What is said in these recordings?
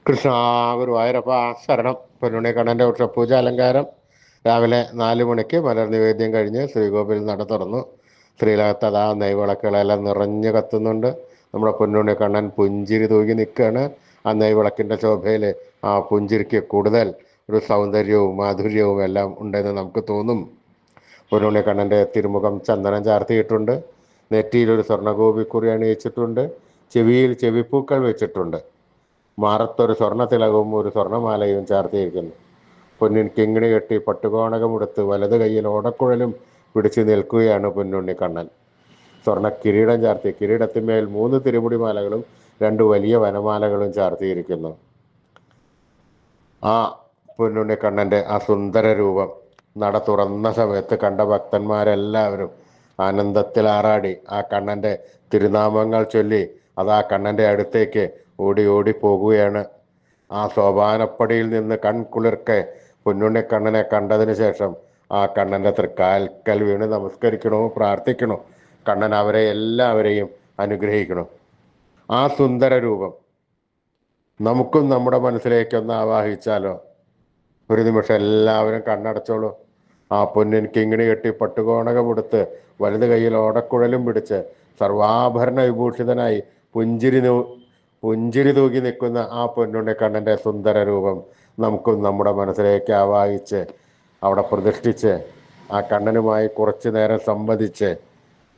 കൃഷ്ണ ഗുരുവായൂരപ്പ ശരണം. പൊന്നുണ്ണിക്കണ്ണൻ്റെ ഉഷപൂജ അലങ്കാരം രാവിലെ 4 മണിക്ക് മലർ നിവേദ്യം കഴിഞ്ഞ് ശ്രീകോവിൽ നട തുറന്നു. ശ്രീലകത്ത് അതാ നെയ്വിളക്കുകളെല്ലാം നിറഞ്ഞു കത്തുന്നുണ്ട്. നമ്മുടെ പൊന്നുണ്ണിക്കണ്ണൻ പുഞ്ചിരി തൂകി നിൽക്കുകയാണ്. ആ നെയ്വിളക്കിൻ്റെ ശോഭയിൽ ആ പുഞ്ചിരിക്ക് കൂടുതൽ ഒരു സൗന്ദര്യവും മാധുര്യവും എല്ലാം ഉണ്ടെന്ന് നമുക്ക് തോന്നും. പൊന്നുണ്ണിക്കണ്ണൻ്റെ തിരുമുഖം ചന്ദനം ചാർത്തിയിട്ടുണ്ട്. നെറ്റിയിൽ ഒരു സ്വർണ്ണഗോപിക്കുറി അണിയിച്ചിട്ടുണ്ട്. ചെവിയിൽ ചെവിപ്പൂക്കൾ വെച്ചിട്ടുണ്ട്. മാറത്തൊരു സ്വർണ്ണ തിലകവും ഒരു സ്വർണ്ണമാലയും ചാർത്തിയിരിക്കുന്നു. പൊന്നിൻ കിങ്ങിണി കെട്ടി പട്ടുകോണകമെടുത്ത് വലത് കൈയിൽ ഓടക്കുഴലും പിടിച്ചു നിൽക്കുകയാണ് പൊന്നുണ്ണിക്കണ്ണൻ. സ്വർണ്ണ കിരീടം ചാർത്തി കിരീടത്തിന്മേൽ 3 തിരുമുടി മാലകളും 2 വലിയ വനമാലകളും ചാർത്തിയിരിക്കുന്നു. ആ പൊന്നുണ്ണിക്കണ്ണൻ്റെ ആ സുന്ദര രൂപം നട തുറന്ന സമയത്ത് കണ്ട ഭക്തന്മാരെല്ലാവരും ആനന്ദത്തിൽ ആറാടി ആ കണ്ണൻ്റെ തിരുനാമങ്ങൾ ചൊല്ലി അത് ആ കണ്ണൻ്റെ അടുത്തേക്ക് ഓടി ഓടി പോകുകയാണ്. ആ സോപാനപ്പടിയിൽ നിന്ന് കൺകുളിർക്കെ പൊന്നുണ്ണിക്കണ്ണനെ കണ്ടതിന് ശേഷം ആ കണ്ണൻ്റെ തൃക്കാൽക്കൽ വീണ് നമസ്കരിക്കണോ, പ്രാർത്ഥിക്കണോ. കണ്ണൻ അവരെ എല്ലാവരെയും അനുഗ്രഹിക്കണം. ആ സുന്ദര രൂപം നമുക്കും നമ്മുടെ മനസ്സിലേക്കൊന്ന് ആവാഹിച്ചാലോ? ഒരു നിമിഷം എല്ലാവരും കണ്ണടച്ചോളൂ. ആ പൊന്നിൻ കിങ്ങിണി കെട്ടി പട്ടുകോണകമെടുത്ത് വലത് കൈയിൽ ഓടക്കുഴലും പിടിച്ച് സർവാഭരണ വിഭൂഷിതനായി പുഞ്ചിരി തൂകി നിൽക്കുന്ന ആ പൊന്നുണ്ണിക്കണ്ണൻ്റെ സുന്ദര രൂപം നമുക്കും നമ്മുടെ മനസ്സിലേക്ക് ആവാഹിച്ച് അവിടെ പ്രതിഷ്ഠിച്ച് ആ കണ്ണനുമായി കുറച്ചു നേരം സംവദിച്ച്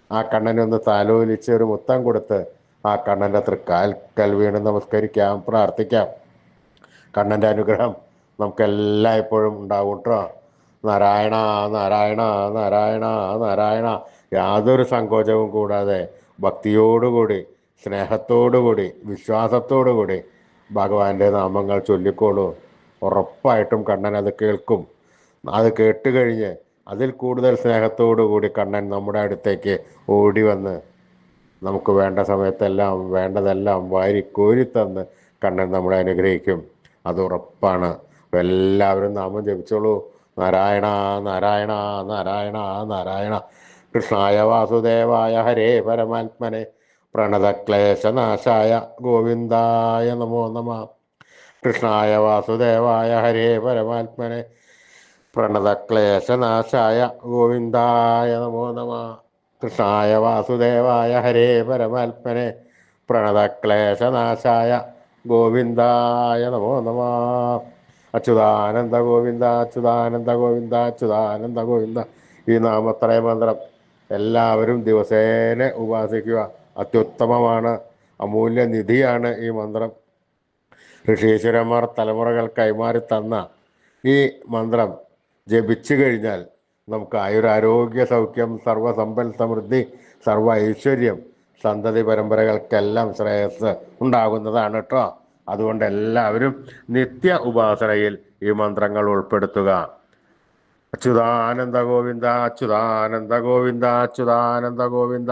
ആ കണ്ണനൊന്ന് താലോലിച്ച് ഒരു മുത്തം കൊടുത്ത് ആ കണ്ണൻ്റെ തൃക്കാൽക്കൽ വീണ് നമസ്കരിക്കാം, പ്രാർത്ഥിക്കാം. കണ്ണൻ്റെ അനുഗ്രഹം നമുക്കെല്ലായ്പ്പോഴും ഉണ്ടാവും കേട്ടോ. നാരായണ നാരായണ നാരായണ നാരായണ. യാതൊരു സങ്കോചവും കൂടാതെ ഭക്തിയോടുകൂടി സ്നേഹത്തോടുകൂടി വിശ്വാസത്തോടുകൂടി ഭഗവാന്റെ നാമങ്ങൾ ചൊല്ലിക്കോളൂ. ഉറപ്പായിട്ടും കണ്ണൻ അത് കേൾക്കും. അത് കേട്ടുകഴിഞ്ഞ് അതിൽ കൂടുതൽ സ്നേഹത്തോടുകൂടി കണ്ണൻ നമ്മുടെ അടുത്തേക്ക് ഓടി വന്ന് നമുക്ക് വേണ്ട സമയത്തെല്ലാം വേണ്ടതെല്ലാം വാരിക്കോരിത്തന്ന് കണ്ണൻ നമ്മളെ അനുഗ്രഹിക്കും. അത് ഉറപ്പാണ്. എല്ലാവരും നാമം ജപിച്ചോളൂ. നാരായണ നാരായണ നാരായണ നാരായണ. കൃഷ്ണായ വാസുദേവായ ഹരേ പരമാത്മനെ പ്രണതക്ലേശനാശായ ഗോവിന്ദായ നമോ നമ. കൃഷ്ണായ വാസുദേവായ ഹരേ പരമാത്മനെ പ്രണതക്ലേശനാശായ ഗോവിന്ദായ നമോ നമ. കൃഷ്ണായ വാസുദേവായ ഹരേ പരമാത്മനെ പ്രണതക്ലേശനാശായ ഗോവിന്ദായ നമോ നമ. അച്യുതാനന്ദ ഗോവിന്ദ അച്യുതാനന്ദ ഗോവിന്ദ അച്യുതാനന്ദ ഗോവിന്ദ. ഈ നാമത്രയ മന്ത്രം എല്ലാവരും ദിവസേന ഉപാസിക്കുക. അത്യുത്തമമാണ്, അമൂല്യ നിധിയാണ് ഈ മന്ത്രം. ഋഷീശ്വരന്മാർ തലമുറകൾ കൈമാറി തന്ന ഈ മന്ത്രം ജപിച്ചു കഴിഞ്ഞാൽ നമുക്ക് ആയുരാരോഗ്യ സൗഖ്യം, സർവ്വസമ്പൽ സമൃദ്ധി, സർവ്വ ഐശ്വര്യം, സന്തതി പരമ്പരകൾക്കെല്ലാം ശ്രേയസ് ഉണ്ടാകുന്നതാണ് കേട്ടോ. അതുകൊണ്ട് എല്ലാവരും നിത്യ ഉപാസനയിൽ ഈ മന്ത്രങ്ങൾ ഉൾപ്പെടുത്തുക. അച്യുതാനന്ദ ഗോവിന്ദ അച്യുതാനന്ദ ഗോവിന്ദ അച്യുതാനന്ദ ഗോവിന്ദ.